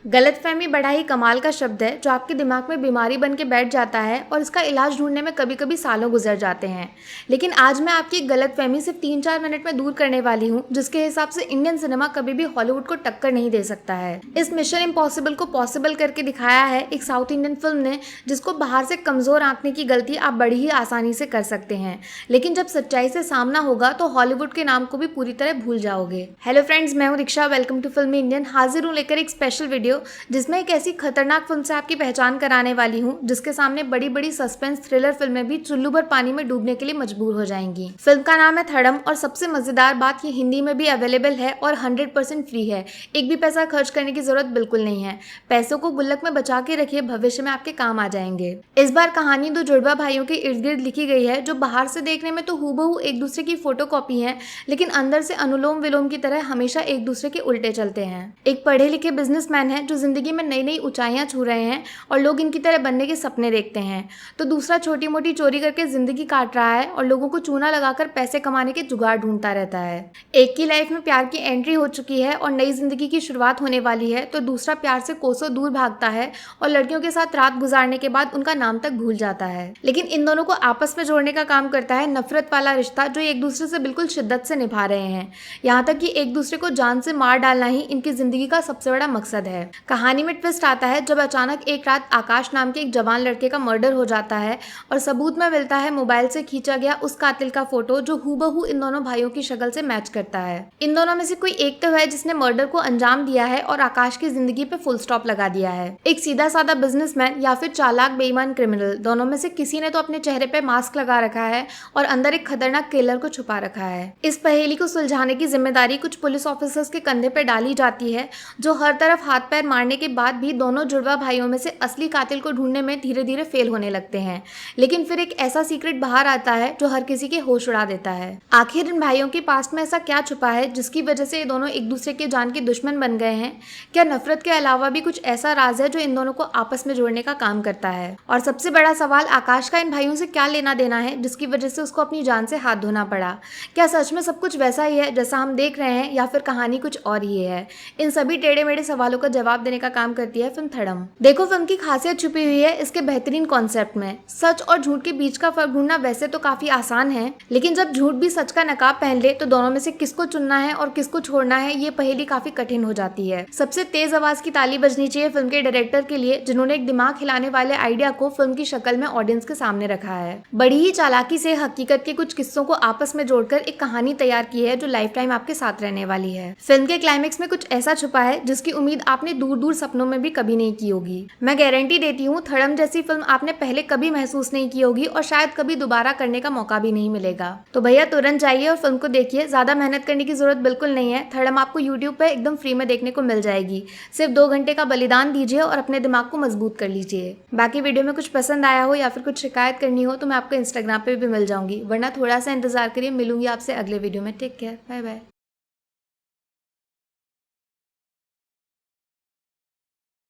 गलतफहमी बड़ा ही कमाल का शब्द है जो आपके दिमाग में बीमारी बन के बैठ जाता है और इसका इलाज ढूंढने में कभी कभी सालों गुजर जाते हैं। लेकिन आज मैं आपकी एक गलतफहमी सिर्फ 3-4 मिनट में दूर करने वाली हूँ, जिसके हिसाब से इंडियन सिनेमा कभी भी हॉलीवुड को टक्कर नहीं दे सकता है। इस मिशन इम्पॉसिबल को पॉसिबल करके दिखाया है एक साउथ इंडियन फिल्म ने, जिसको बाहर से कमजोर आंकने की गलती आप बड़ी ही आसानी से कर सकते हैं, लेकिन जब सच्चाई से सामना होगा तो हॉलीवुड के नाम को भी पूरी तरह भूल जाओगे। हेलो फ्रेंड्स, मैं हूँ दीक्षा। वेलकम टू फिल्मी इंडियन। हाजिर हूँ लेकर एक स्पेशल वीडियो, जिसमें एक ऐसी खतरनाक फिल्म से आपकी पहचान कराने वाली हूँ जिसके सामने बड़ी बड़ी सस्पेंस थ्रिलर फिल्में भी चुल्लू भर पानी में डूबने के लिए मजबूर हो जाएंगी। फिल्म का नाम है थड़म और सबसे मजेदार बात ये हिंदी में भी अवेलेबल है और 100% फ्री है। एक भी पैसा खर्च करने की जरूरत बिल्कुल नहीं है। पैसों को गुल्लक में बचा के रखिए, भविष्य में आपके काम आ जाएंगे। इस बार कहानी दो जुड़वा भाइयों के इर्द गिर्द लिखी गई है, जो बाहर से देखने में तो हूबहू एक दूसरे की फोटोकॉपी है, लेकिन अंदर से अनुलोम विलोम की तरह हमेशा एक दूसरे के उल्टे चलते हैं। एक पढ़े लिखे बिजनेसमैन है जो जिंदगी में नई नई ऊंचाइयां छू रहे हैं और लोग इनकी तरह बनने के सपने देखते हैं, तो दूसरा छोटी मोटी चोरी करके जिंदगी काट रहा है और लोगों को चूना लगाकर पैसे कमाने के जुगाड़ ढूंढता रहता है। एक की लाइफ में प्यार की एंट्री हो चुकी है और नई जिंदगी की शुरुआत होने वाली है, तो दूसरा प्यार से कोसों दूर भागता है और लड़कियों के साथ रात गुजारने के बाद उनका नाम तक भूल जाता है। लेकिन इन दोनों को आपस में जोड़ने का काम करता है नफरत वाला रिश्ता, जो एक दूसरे से बिल्कुल शिद्दत से निभा रहे हैं, यहाँ तक कि एक दूसरे को जान से मार डालना ही इनकी जिंदगी का सबसे बड़ा मकसद है। कहानी में ट्विस्ट आता है जब अचानक एक रात आकाश नाम के एक जवान लड़के का मर्डर हो जाता है और सबूत में मिलता है मोबाइल से खींचा गया उस कातिल का फोटो, जो हूबहू इन दोनों भाइयों की शक्ल से मैच करता है। इन दोनों में से कोई एक तो है जिसने मर्डर को अंजाम दिया है और आकाश की जिंदगी पे फुल स्टॉप लगा दिया है। एक सीधा साधा बिजनेसमैन या फिर चालाक बेईमान क्रिमिनल, दोनों में से किसी ने तो अपने चेहरे पे मास्क लगा रखा है और अंदर एक खतरनाक किलर को छुपा रखा है। इस पहेली को सुलझाने की जिम्मेदारी कुछ पुलिस ऑफिसर्स के कंधे पे डाली जाती है, जो हर तरफ हाथ पैर मारने के बाद भी दोनों जुड़वा भाइयों में से असली कातिल को ढूंढने में धीरे धीरे फेल होने लगते हैं। लेकिन फिर एक ऐसा सीक्रेट बाहर आता है जो हर किसी के होश उड़ा देता है। आखिर इन भाइयों के पास्ट में ऐसा क्या छुपा है जिसकी वजह से ये दोनों एक दूसरे के जान के दुश्मन बन गए हैं? क्या नफरत के अलावा भी कुछ ऐसा राज है जो इन दोनों को आपस में जोड़ने का काम करता है? और सबसे बड़ा सवाल, आकाश का इन भाइयों से क्या लेना देना है जिसकी वजह से उसको अपनी जान से हाथ धोना पड़ा? क्या सच में सब कुछ वैसा ही है जैसा हम देख रहे हैं, या फिर कहानी कुछ और ही है? इन सभी टेढ़े मेढ़े सवालों का जवाब देने का काम करती है फिल्म थड़म। देखो, फिल्म की खासियत छुपी हुई है इसके बेहतरीन कॉन्सेप्ट में। सच और झूठ के बीच का फर्क ढूंढना वैसे तो काफी आसान है, लेकिन जब झूठ भी सच का नकाब पहन ले तो दोनों में से किसको चुनना है और किसको छोड़ना है, ये पहेली काफी कठिन हो जाती है। सबसे तेज आवाज की ताली बजनी चाहिए फिल्म के डायरेक्टर के लिए, जिन्होंने एक दिमाग हिलाने वाले आइडिया को फिल्म की शक्ल में ऑडियंस के सामने रखा है। बड़ी ही चालाकी से हकीकत के कुछ किस्सों को आपस में जोड़कर एक कहानी तैयार की है जो लाइफ टाइम आपके साथ रहने वाली है। फिल्म के क्लाइमेक्स में कुछ ऐसा छुपा है जिसकी उम्मीद आपने दूर दूर सपनों में भी कभी नहीं की होगी। मैं गारंटी देती हूँ, थड़म जैसी फिल्म आपने पहले कभी महसूस नहीं की होगी और शायद कभी दोबारा करने का मौका भी नहीं मिलेगा। तो भैया तुरंत जाइए और फिल्म को देखिए। ज्यादा मेहनत करने की जरूरत बिल्कुल नहीं है। थड़म आपको यूट्यूब पे एकदम फ्री में देखने को मिल जाएगी। सिर्फ 2 घंटे का बलिदान दीजिए और अपने दिमाग को मजबूत कर लीजिए। बाकी वीडियो में कुछ पसंद आया हो या फिर कुछ शिकायत करनी हो तो मैं आपको इंस्टाग्राम पे भी मिल जाऊंगी, वरना थोड़ा सा इंतजार करिए। मिलूंगी आपसे अगले वीडियो में। Take care, bye bye.